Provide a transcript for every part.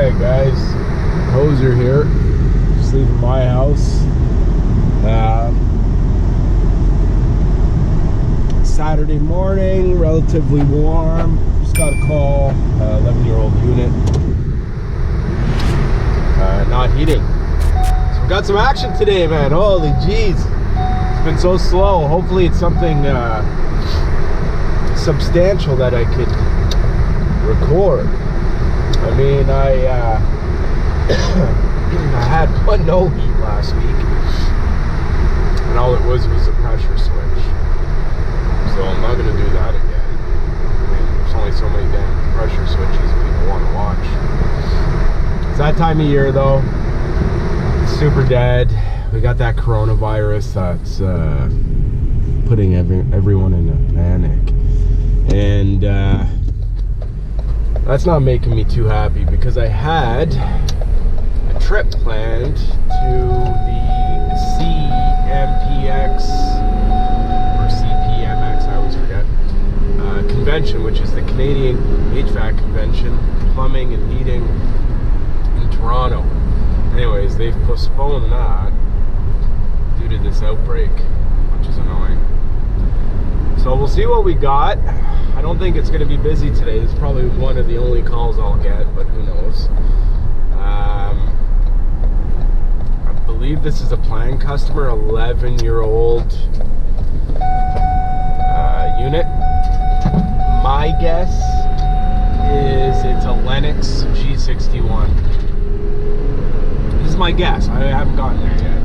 Alright guys, Hoser here, just leaving my house. Saturday morning, relatively warm. Just got a call, 11-year-old unit, not heating. So we got some action today, man. Holy jeez, it's been so slow. Hopefully it's something substantial that I could record. I mean, I had one no heat last week, and all it was a pressure switch. So I'm not going to do that again. I mean, there's only so many damn pressure switches people want to watch. It's that time of year, though. It's super dead. We got that coronavirus that's putting everyone in a panic, and that's not making me too happy, because I had a trip planned to the CMPX or CPMX, I always forget, convention, which is the Canadian HVAC convention, plumbing and heating in Toronto. Anyways, they've postponed that due to this outbreak, which is annoying. So we'll see what we got. I don't think it's going to be busy today. This is probably one of the only calls I'll get, but who knows. I believe this is a planned customer, 11-year-old unit. My guess is it's a Lennox G61. This is my guess. I haven't gotten there yet.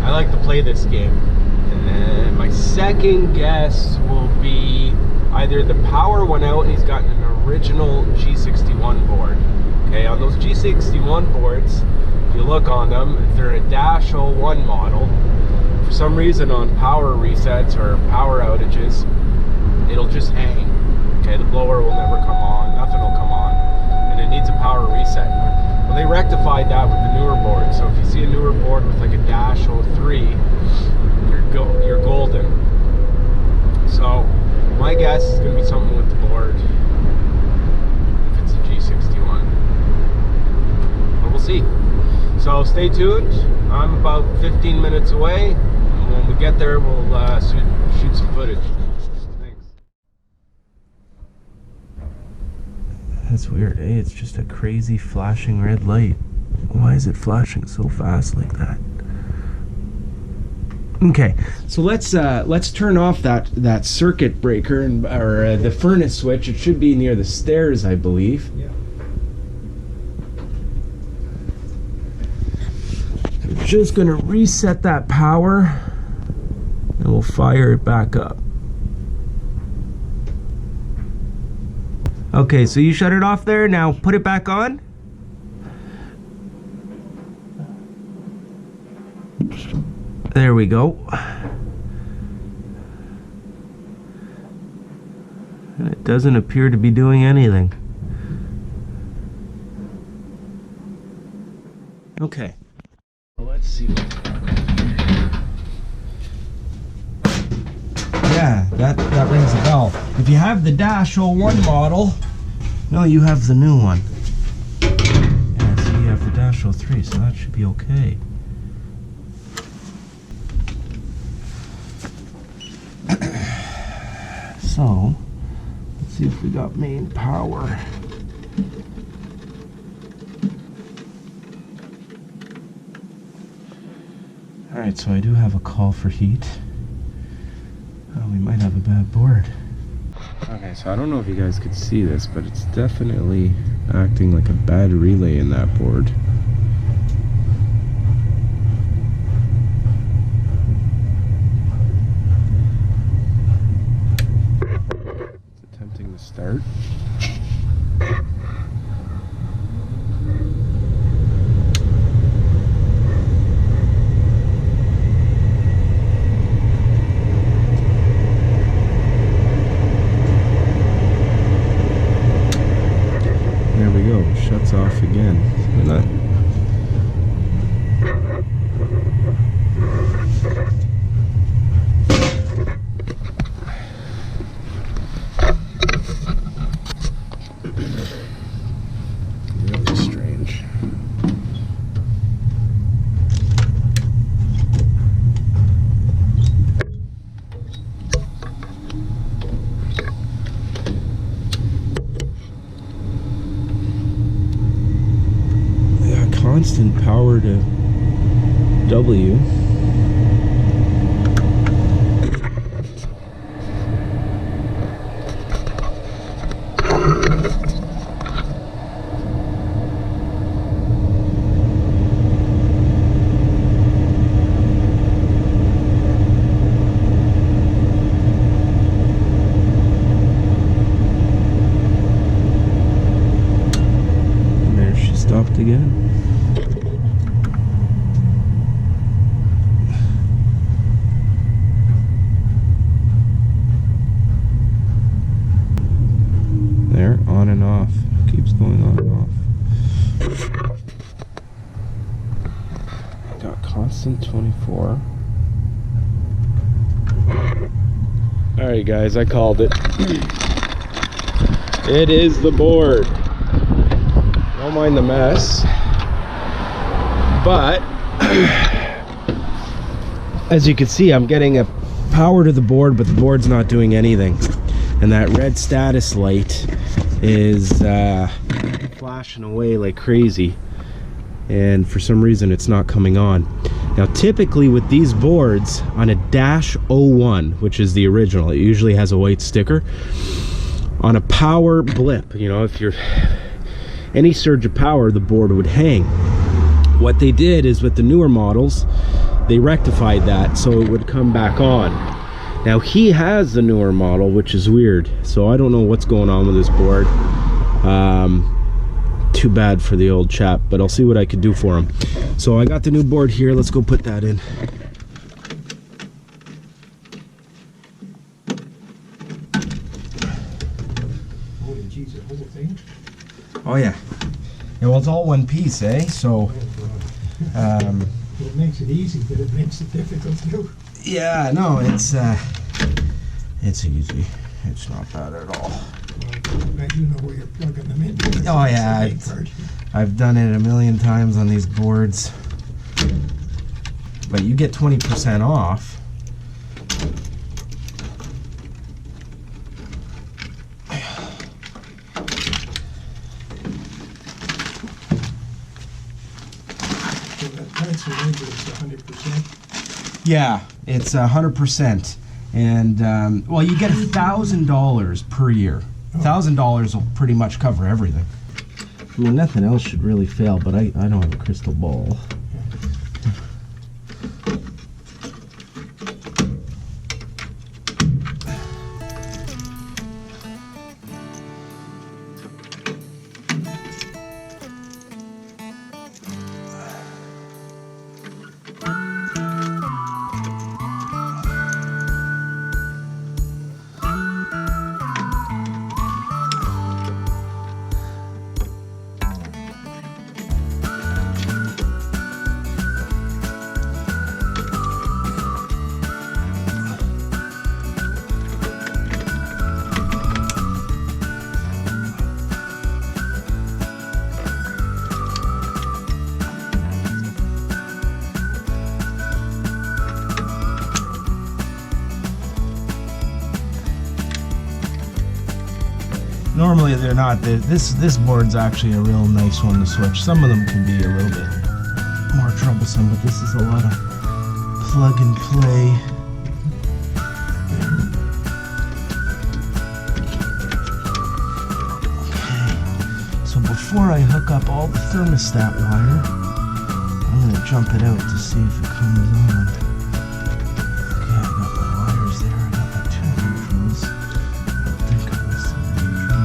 I like to play this game. And then my second guess will be either the power went out and he's got an original G61 board. Okay, on those G61 boards, if you look on them, if they're a -01 model, for some reason on power resets or power outages, it'll just hang. Okay, the blower will never come on, nothing will come on, and it needs a power reset. Well, they rectified that with the newer board. So if you see a newer board with like a -03, you're golden. So my guess is going to be something with the board if it's a G61, but we'll see. So stay tuned. I'm about 15 minutes away, and when we get there we'll shoot some footage. Thanks. That's weird, eh? It's just a crazy flashing red light. Why is it flashing so fast like that? Okay, so let's turn off that circuit breaker or the furnace switch. It should be near the stairs, I believe. Yeah. We're just gonna reset that power, and we'll fire it back up. Okay, so you shut it off there. Now put it back on. There we go. And it doesn't appear to be doing anything. Okay. Well, let's see. Yeah, that rings a bell. If you have the -01 model, no, you have the new one. Yeah, so you have the -03, so that should be okay. So, let's see if we got main power. Alright, so I do have a call for heat. We might have a bad board. Okay, so I don't know if you guys could see this, but it's definitely acting like a bad relay in that board. Start. There we go. Shuts off again. Look at that. constant power to W. Stopped again. There, on and off. Keeps going on and off. Got constant 24. Alright guys, I called it. It is the board. Don't mind the mess, but as you can see, I'm getting a power to the board, but the board's not doing anything, and that red status light is flashing away like crazy, and for some reason it's not coming on. Now typically with these boards on a dash 01, which is the original, it usually has a white sticker. On a power blip, you know, if you're any surge of power, the board would hang. What they did is with the newer models, they rectified that so it would come back on. Now he has the newer model, which is weird, so I don't know what's going on with this board. Too bad for the old chap, but I'll see what I could do for him. So I got the new board here. Let's go put that in. Holy jeez, the whole thing? Oh yeah. Yeah, well, it's all one piece, eh? So it makes it easy, but it makes it difficult too. yeah, no, it's easy. It's not bad at all. Well, you know where you're plugging them in. Oh yeah, I've done it a million times on these boards. But you get 20% off. That's 100%. Yeah, it's 100%, and well, you get $1,000 per year. $1,000 will pretty much cover everything. Well, nothing else should really fail, but I don't have a crystal ball. Normally they're not. This board's actually a real nice one to switch. Some of them can be a little bit more troublesome, but this is a lot of plug and play. Okay. So before I hook up all the thermostat wire, I'm going to jump it out to see if it comes on. Okay, I got my wires there. I got my two neutrals. I think I missed a neutral.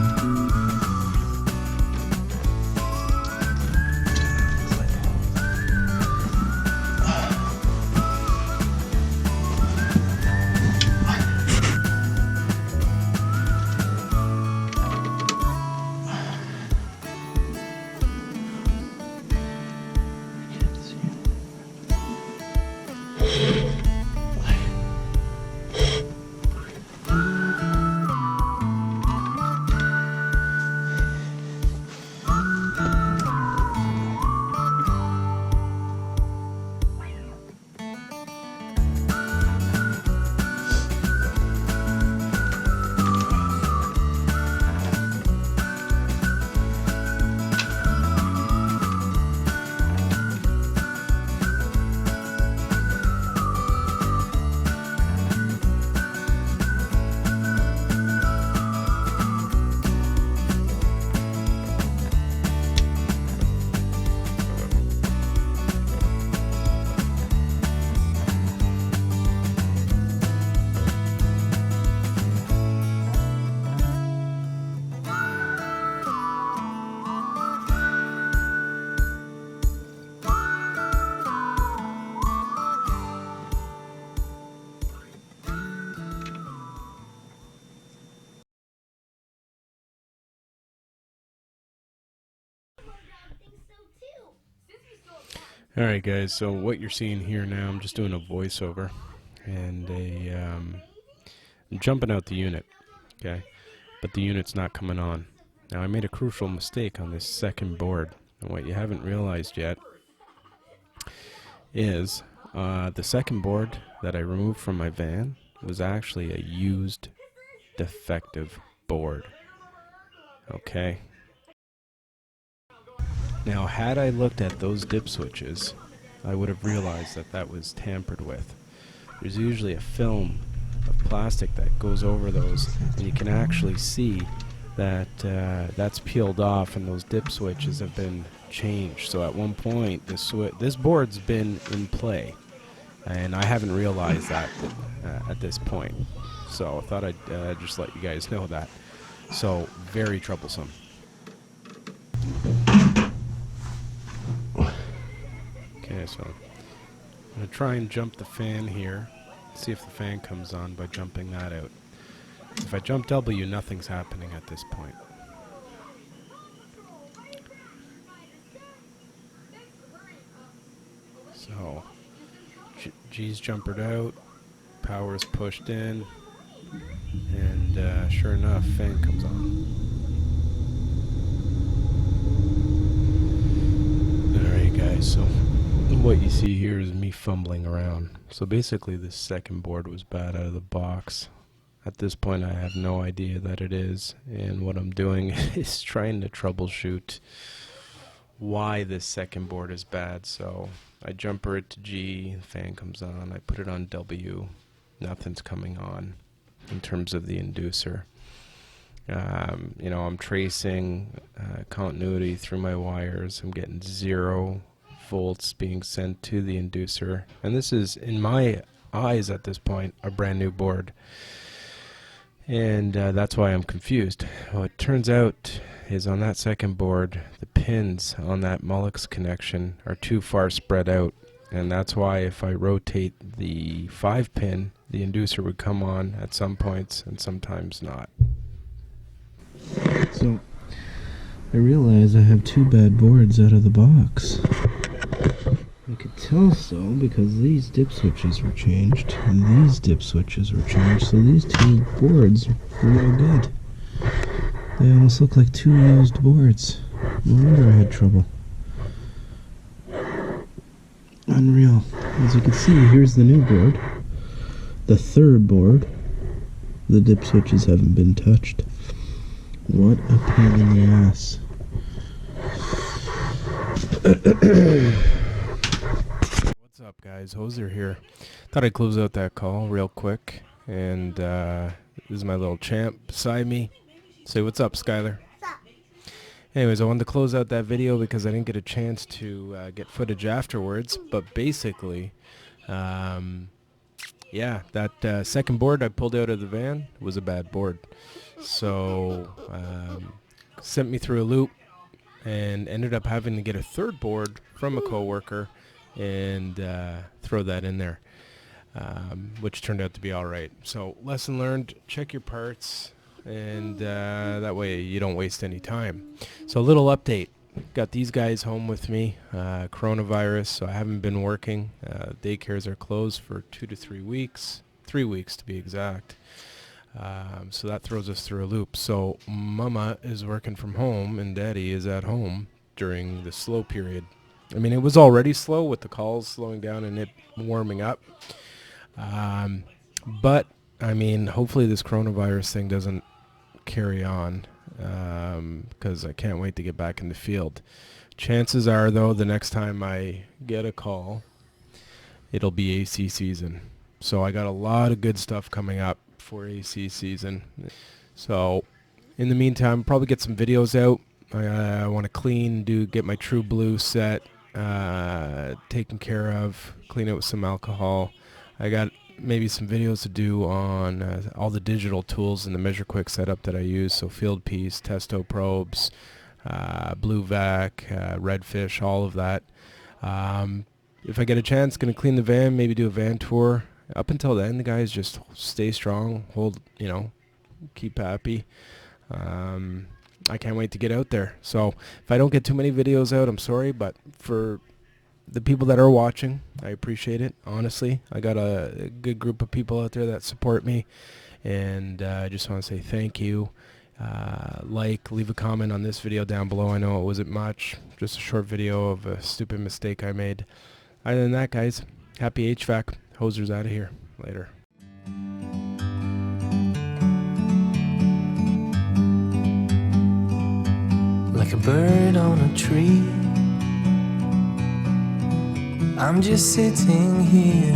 Alright guys, so what you're seeing here now, I'm just doing a voiceover and I'm jumping out the unit, okay, but the unit's not coming on. Now I made a crucial mistake on this second board, and what you haven't realized yet is the second board that I removed from my van was actually a used defective board, okay. Now, had I looked at those dip switches, I would have realized that that was tampered with. There's usually a film of plastic that goes over those, and you can actually see that that's peeled off and those dip switches have been changed. So at one point, this board's been in play, and I haven't realized that at this point. So I thought I'd just let you guys know that. So, very troublesome. Okay, so I'm going to try and jump the fan here, see if the fan comes on by jumping that out. If I jump W, nothing's happening at this point. So, G's jumpered out, power's pushed in, and sure enough, fan comes on. Alright guys, so what you see here is me fumbling around. So basically this second board was bad out of the box. At this point I have no idea that it is, and what I'm doing is trying to troubleshoot why this second board is bad. So I jumper it to G, the fan comes on, I put it on W, nothing's coming on in terms of the inducer. You know, I'm tracing continuity through my wires, I'm getting 0 volts being sent to the inducer, and this is, in my eyes at this point, a brand new board, and that's why I'm confused. What it turns out is on that second board, the pins on that Mullix connection are too far spread out, and that's why if I rotate the 5 pin, the inducer would come on at some points and sometimes not. So I realize I have 2 bad boards out of the box. I could tell so because these dip switches were changed and these dip switches were changed, so these 2 boards were no good. They almost look like 2 used boards. No wonder I had trouble. Unreal. As you can see, here's the new board. The 3rd board. The dip switches haven't been touched. What a pain in the ass. What's up guys, Hoser here. Thought I'd close out that call real quick, and this is my little champ beside me. Say what's up, Skylar. Anyways, I wanted to close out that video because I didn't get a chance to get footage afterwards, but basically, yeah, that second board I pulled out of the van was a bad board. So, sent me through a loop and ended up having to get a 3rd board from a coworker and throw that in there, which turned out to be alright. So, lesson learned, check your parts, and that way you don't waste any time. So, a little update. Got these guys home with me, coronavirus, so I haven't been working. Daycares are closed for 2 to 3 weeks, 3 weeks to be exact. So that throws us through a loop. So Mama is working from home and Daddy is at home during the slow period. I mean, it was already slow with the calls slowing down and it warming up. But, I mean, hopefully this coronavirus thing doesn't carry on, because I can't wait to get back in the field. Chances are, though, the next time I get a call, it'll be AC season. So I got a lot of good stuff coming up for AC season. So in the meantime, probably get some videos out. I want to clean, get my True Blue set taken care of, clean it with some alcohol. I got maybe some videos to do on all the digital tools in the Measure Quick setup that I use, so Field Piece, Testo probes, Blue Vac, Redfish, all of that. If I get a chance, going to clean the van, maybe do a van tour. Up until then, the guys just stay strong, keep happy. I can't wait to get out there. So if I don't get too many videos out, I'm sorry, but for the people that are watching, I appreciate it. Honestly, I got a good group of people out there that support me, and I just want to say thank you. Leave a comment on this video down below. I know it wasn't much, just a short video of a stupid mistake I made. Other than that, guys, happy HVAC. Hosers out of here. Later. Like a bird on a tree, I'm just sitting here